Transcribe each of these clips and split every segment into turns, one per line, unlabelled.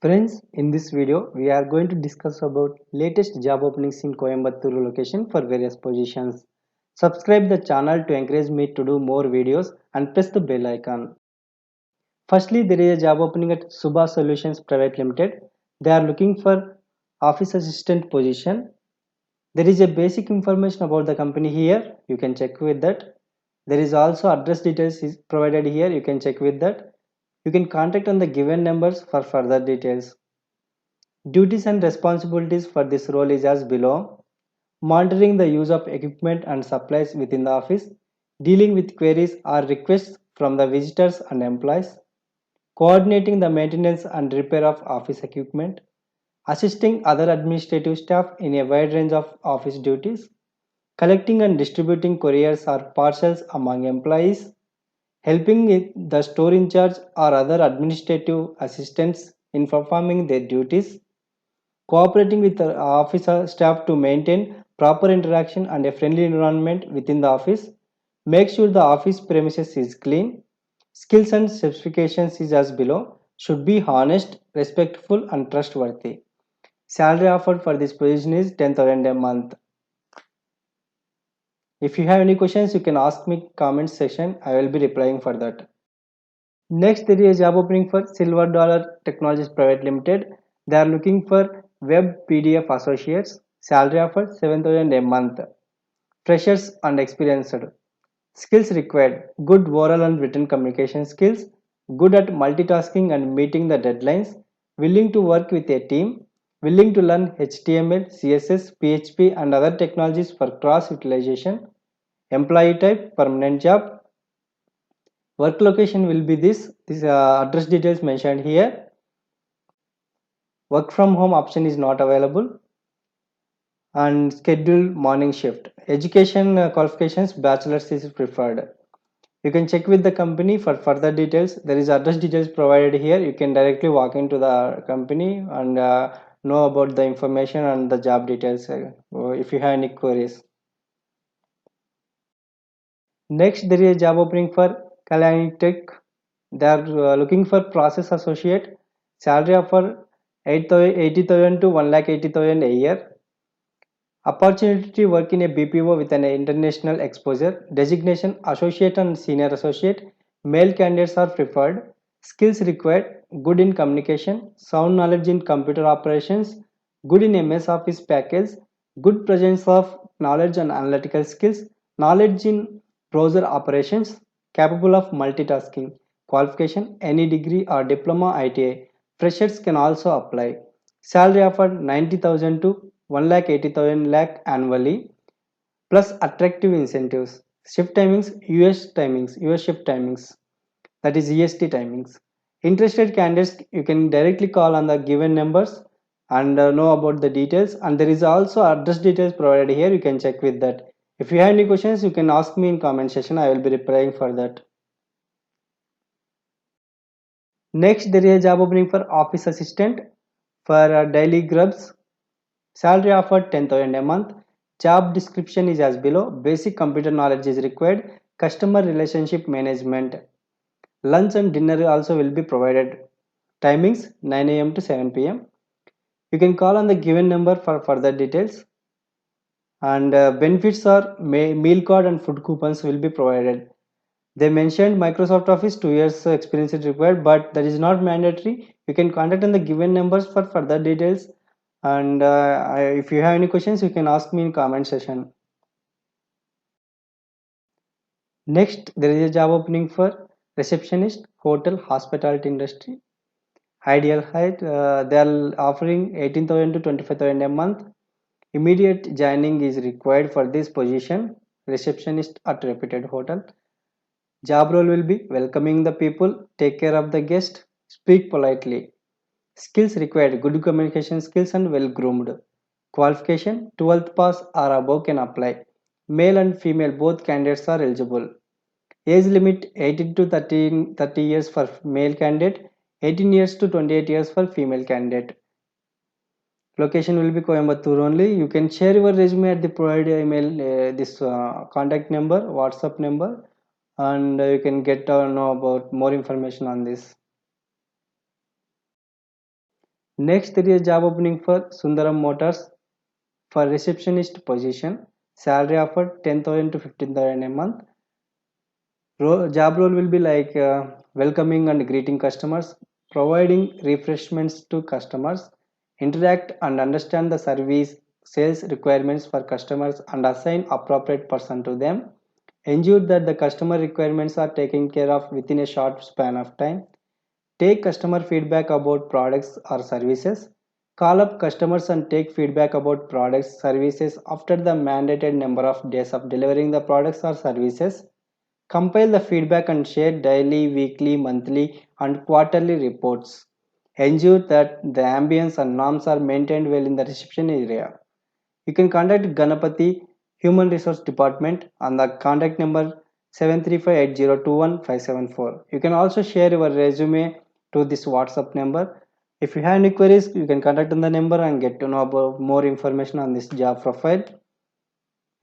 Friends, in this video, we are going to discuss about latest job openings in Coimbatore location for various positions. Subscribe the channel to encourage me to do more videos and press the bell icon. Firstly, there is a job opening at Subha Solutions Private Limited. They are looking for office assistant position. There is a basic information about the company here. You can check with that. There is also address details is provided here. You can check with that. You can contact on the given numbers for further details. Duties and responsibilities for this role is as below: monitoring the use of equipment and supplies within the office, dealing with queries or requests from the visitors and employees, coordinating the maintenance and repair of office equipment, assisting other administrative staff in a wide range of office duties, collecting and distributing couriers or parcels among employees, helping the store in charge or other administrative assistants in performing their duties, cooperating with the office staff to maintain proper interaction and a friendly environment within the office. Make sure the office premises is clean. Skills and specifications is as below. Should be honest, respectful and trustworthy. Salary offered for this position is 10,000 a month. If you have any questions, you can ask me comment section. I will be replying for that. Next, there is a job opening for Silver Dollar Technologies Private Limited. They are looking for web PDF associates. Salary offer 7,000 a month. Freshers and experienced. Skills required: good oral and written communication skills, good at multitasking and meeting the deadlines, willing to work with a team, willing to learn HTML, CSS, PHP and other technologies for cross utilization. Employee type: permanent job. Work location will be this address details mentioned here. Work from home option is not available, and scheduled morning shift. Education qualifications: bachelor's is preferred. You can check with the company for further details. There is address details provided here. You can directly walk into the company and know about the information and the job details if you have any queries. Next, there is a job opening for Kalyani Tech. They are looking for process associate. Salary offer 80,000 to 1,80,000 a year. Opportunity to work in a BPO with an international exposure. Designation: associate and senior associate. Male candidates are preferred. Skills required: good in communication, sound knowledge in computer operations, good in MS Office package, good presence of knowledge and analytical skills, knowledge in browser operations, capable of multitasking. Qualification: any degree or diploma, ITI. Freshers can also apply. Salary offered 90,000 to 1,80,000 lakh annually, plus attractive incentives. Shift timings: US shift timings, that is EST timings. Interested candidates, you can directly call on the given numbers and know about the details, and there is also address details provided here. You can check with that. If you have any questions, you can ask me in comment section. I will be replying for that. Next, there is a job opening for office assistant for daily grubs. Salary offered 10,000 a month. Job description is as below. Basic computer knowledge is required. Customer relationship management. Lunch and dinner also will be provided. Timings 9 a.m. to 7 p.m. You can call on the given number for further details. And benefits are meal card and food coupons will be provided. They mentioned Microsoft Office 2 years experience is required, but that is not mandatory. You can contact on the given numbers for further details. And if you have any questions, you can ask me in comment section. Next, there is a job opening for receptionist, hotel, hospitality industry. Ideal height, they are offering 18,000 to 25,000 a month. Immediate joining is required for this position. Receptionist at reputed hotel. Job role will be welcoming the people, take care of the guest, speak politely. Skills required: good communication skills and well groomed. Qualification: 12th pass or above can apply. Male and female both candidates are eligible. Age limit: 18 to 30 years for male candidate, 18 years to 28 years for female candidate. Location will be Coimbatore only. You can share your resume at the provided email, this contact number, WhatsApp number, and you can get to know about more information on this. Next, there is a job opening for Sundaram Motors for receptionist position. Salary offered 10,000 to 15,000 a month. Job role will be like welcoming and greeting customers, providing refreshments to customers, interact and understand the service sales requirements for customers and assign appropriate person to them, ensure that the customer requirements are taken care of within a short span of time, take customer feedback about products or services, call up customers and take feedback about products services after the mandated number of days of delivering the products or services, compile the feedback and share daily, weekly, monthly, and quarterly reports. Ensure that the ambience and norms are maintained well in the reception area. You can contact Ganapati Human Resource Department on the contact number 7358021 You can also share your resume to this WhatsApp number. If you have any queries, you can contact on the number and get to know about more information on this job profile.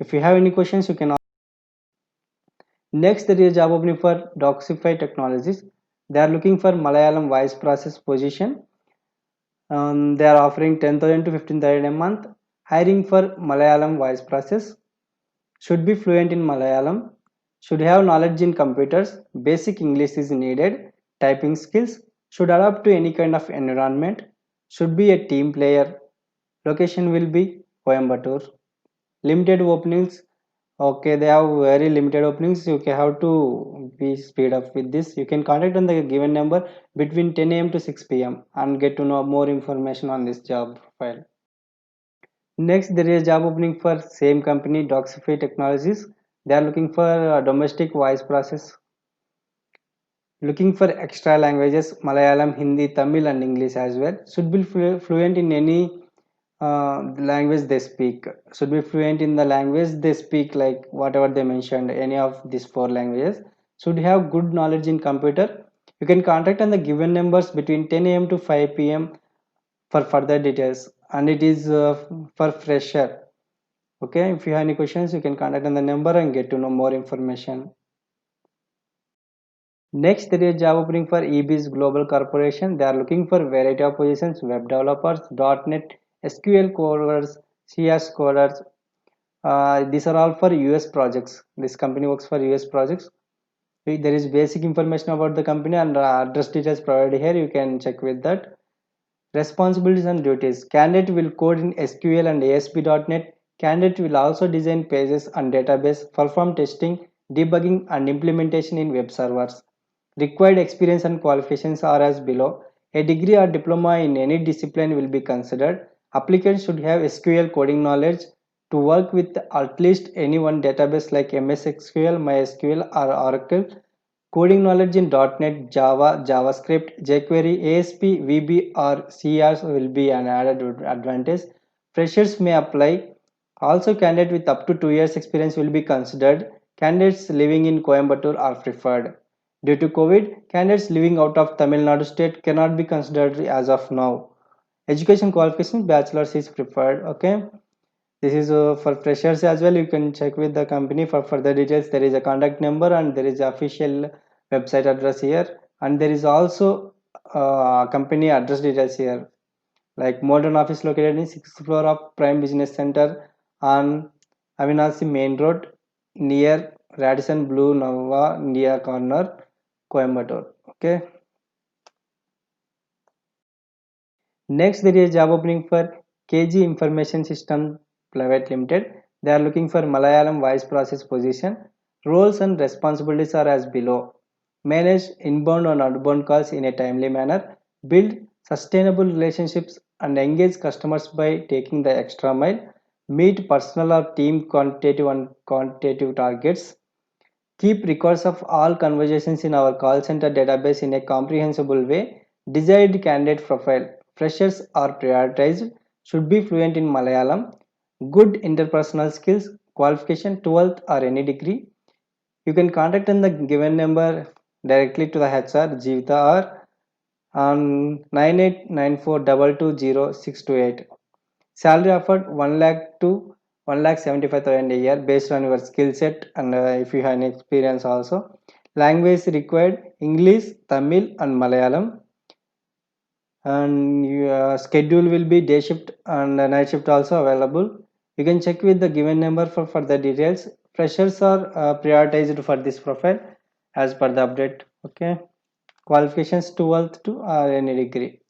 If you have any questions, you can. Next, there is a job opening for Doxify Technologies. They are looking for Malayalam voice process position. They are offering 10,000 to 15,000 a month. Hiring for Malayalam voice process. Should be fluent in Malayalam. Should have knowledge in computers. Basic English is needed. Typing skills. Should adapt to any kind of environment. Should be a team player. Location will be Coimbatore. Limited openings. Okay, they have very limited openings. You can have to be speed up with this. You can contact on the given number between 10 a.m. to 6 p.m. and get to know more information on this job profile. Next, there is a job opening for same company, Doxify Technologies. They are looking for a domestic voice process. Looking for extra languages, Malayalam, Hindi, Tamil, and English as well. Should be fluent in any language they speak. Should be fluent in the language they speak, like whatever they mentioned, any of these four languages. Should have good knowledge in computer. You can contact on the given numbers between 10 a.m. to 5 p.m. for further details, and it is for fresher. Okay, if you have any questions, you can contact on the number and get to know more information. Next, there is job opening for EBIS Global Corporation. They are looking for variety of positions: web developers, .NET, SQL coders, CS coders. These are all for US projects. This company works for US projects. There is basic information about the company and address details provided here. You can check with that. Responsibilities and duties. Candidate will code in SQL and ASP.NET. Candidate will also design pages and database, perform testing, debugging, and implementation in web servers. Required experience and qualifications are as below. A degree or diploma in any discipline will be considered. Applicants should have SQL coding knowledge to work with at least any one database like MS SQL, MySQL, or Oracle. Coding knowledge in .NET, Java, JavaScript, jQuery, ASP, VB, or CR will be an added advantage. Freshers may apply. Also, candidates with up to 2 years experience will be considered. Candidates living in Coimbatore are preferred. Due to COVID, candidates living out of Tamil Nadu state cannot be considered as of now. Education qualification, bachelor's is preferred. Okay. This is for freshers as well. You can check with the company for further details. There is a contact number and there is official website address here, and there is also company address details here, like modern office located in 6th floor of Prime Business Center on Avinasi Main Road near Radisson Blue Nova near corner, Coimbatore. Okay. Next, there is a job opening for KG Information System Private Limited. They are looking for Malayalam voice process position. Roles and responsibilities are as below. Manage inbound and outbound calls in a timely manner. Build sustainable relationships and engage customers by taking the extra mile. Meet personal or team quantitative and quantitative targets. Keep records of all conversations in our call center database in a comprehensible way. Desired candidate profile. Freshers are prioritized. Should be fluent in Malayalam. Good interpersonal skills. Qualification 12th or any degree. You can contact on the given number directly to the HR Jeevita or on 9894220628. Salary offered 1 lakh to 1,75,000 a year based on your skill set and if you have any experience also. Language required English, Tamil, and Malayalam. and your schedule will be day shift and night shift also available. You can check with the given number for further details. Freshers are prioritized for this profile as per the update. Okay, qualifications 12th to or any degree.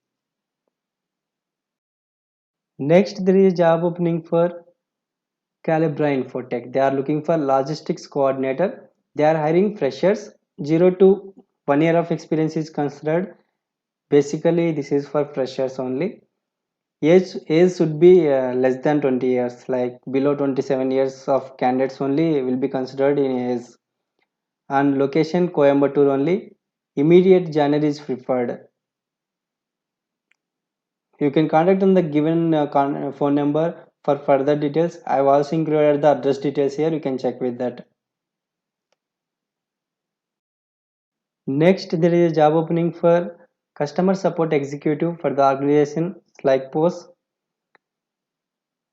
Next, there is a job opening for Calibra Infotech. They are looking for logistics coordinator. They are hiring freshers. 0 to 1 year of experience is considered. Basically, this is for freshers only. Age should be less than 20 years, like below 27 years of candidates only will be considered in age. And location Coimbatore only. Immediate January is preferred. You can contact on the given phone number for further details. I have also included the address details here. You can check with that. Next, there is a job opening for customer support executive for the organization like post.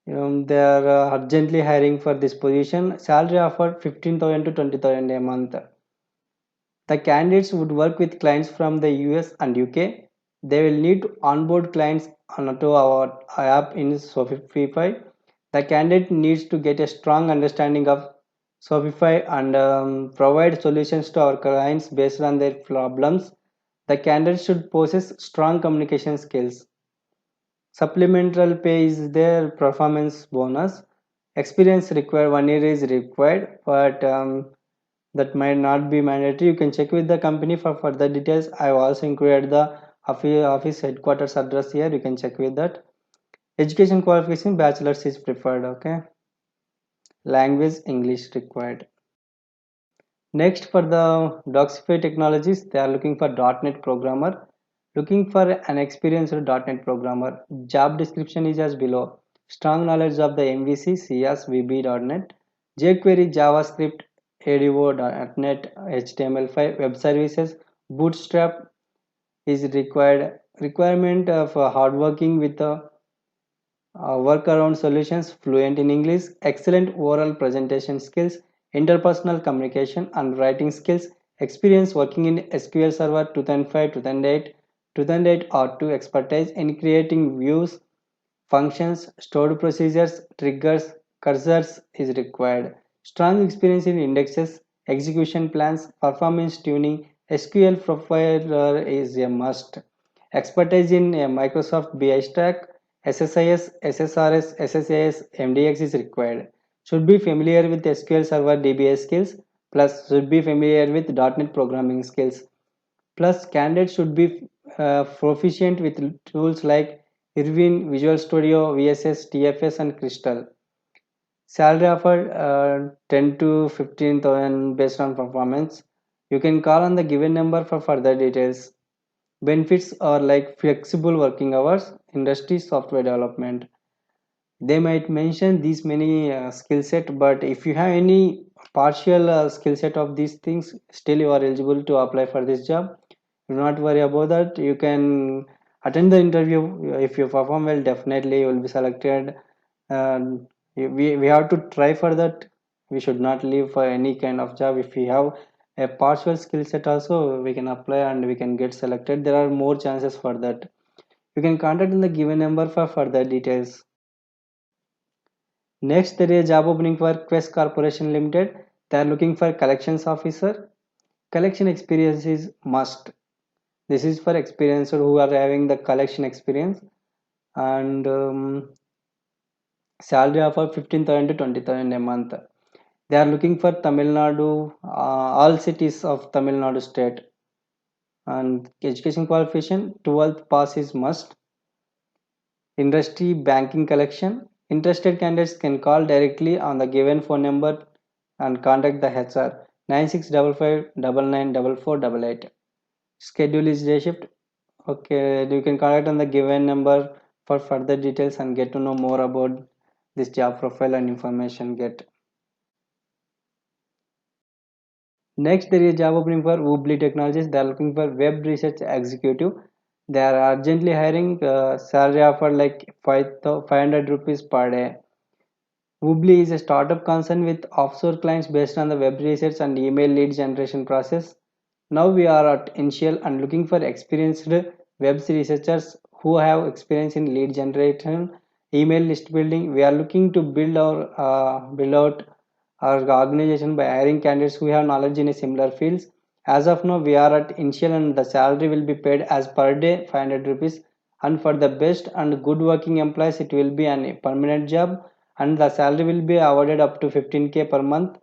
They are urgently hiring for this position. Salary offered 15,000 to 20,000 a month. The candidates would work with clients from the US and UK. They will need to onboard clients onto our app in Shopify. The candidate needs to get a strong understanding of Shopify and provide solutions to our clients based on their problems. The candidate should possess strong communication skills. Supplemental pay is their performance bonus. Experience required 1 year is required, but that might not be mandatory. You can check with the company for further details. I have also included the office headquarters address here. You can check with that. Education qualification bachelor's is preferred. Okay. Language English required. Next, for the Doxify Technologies, they are looking for .NET programmer. Looking for an experienced .NET programmer. Job description is as below. Strong knowledge of the MVC, CS, VB.NET, jQuery, JavaScript, ADO.NET, HTML5, web services, Bootstrap is required. Requirement of hardworking with workaround solutions, fluent in English, excellent oral presentation skills, interpersonal communication and writing skills, experience working in SQL Server 2005, 2008, 2008 or 2, expertise in creating views, functions, stored procedures, triggers, cursors is required. Strong experience in indexes, execution plans, performance tuning, SQL profiler is a must. Expertise in Microsoft BI Stack, SSIS, SSRS, SSAS, MDX is required. Should be familiar with SQL Server DBA skills, plus should be familiar with .NET programming skills. Plus, candidates should be proficient with tools like Irwin, Visual Studio, VSS, TFS, and Crystal. Salary offered 10 to 15,000 based on performance. You can call on the given number for further details. Benefits are like flexible working hours, industry software development. They might mention these many skill set, but if you have any partial skill set of these things, still you are eligible to apply for this job. Do not worry about that. You can attend the interview. If you perform well, definitely you will be selected. And we have to try for that. We should not leave for any kind of job. If we have a partial skill set also, we can apply and we can get selected. There are more chances for that. You can contact in the given number for further details. Next, there is a job opening for Quest Corporation Limited. They are looking for collections officer. Collection experience is must. This is for experienced who are having the collection experience, and salary offer 15,000 to 20,000 a month. They are looking for Tamil Nadu, all cities of Tamil Nadu state, and education qualification 12th pass is must. Industry banking collection. Interested candidates can call directly on the given phone number and contact the HR 9655 99 44 88. Schedule is day shift. Okay, you can contact on the given number for further details and get to know more about this job profile and information get. Next, there is a job opening for Woobly Technologies. They are looking for web research executive. They are urgently hiring. Salary offer like 500 rupees per day. Woobly is a startup concern with offshore clients based on the web research and email lead generation process. Now we are at initial and looking for experienced web researchers who have experience in lead generation, email list building. We are looking to build out our organization by hiring candidates who have knowledge in a similar fields. As of now, we are at initial and the salary will be paid as per day 500 rupees. And for the best and good working employees, it will be a permanent job and the salary will be awarded up to 15K per month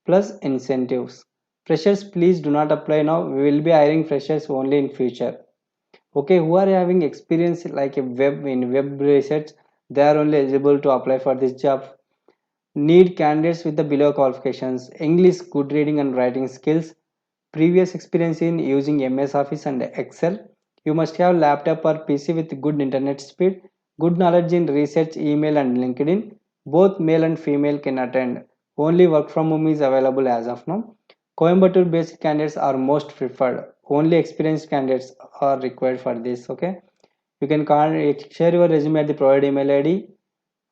plus incentives. Freshers, please do not apply now. We will be hiring freshers only in future. Okay, who are having experience like a web research, they are only eligible to apply for this job. Need candidates with the below qualifications: English, good reading and writing skills, previous experience in using MS Office and Excel. You must have laptop or PC with good internet speed, good knowledge in research, email and LinkedIn. Both male and female can attend. Only work from home is available as of now. Coimbatore based candidates are most preferred. Only experienced candidates are required for this. Okay, you can share your resume at the provided email ID.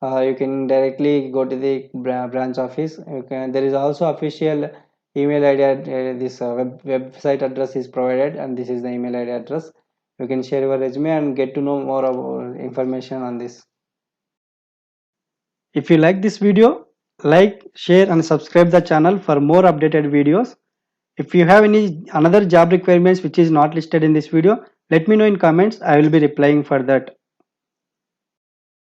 You can directly go to the branch office. There is also official email ID. This website address is provided, and this is the email ID address. You can share your resume and get to know more about information on this. If you like this video, like, share and subscribe the channel for more updated videos. If you have any another job requirements which is not listed in this video, let me know in comments. I will be replying for that.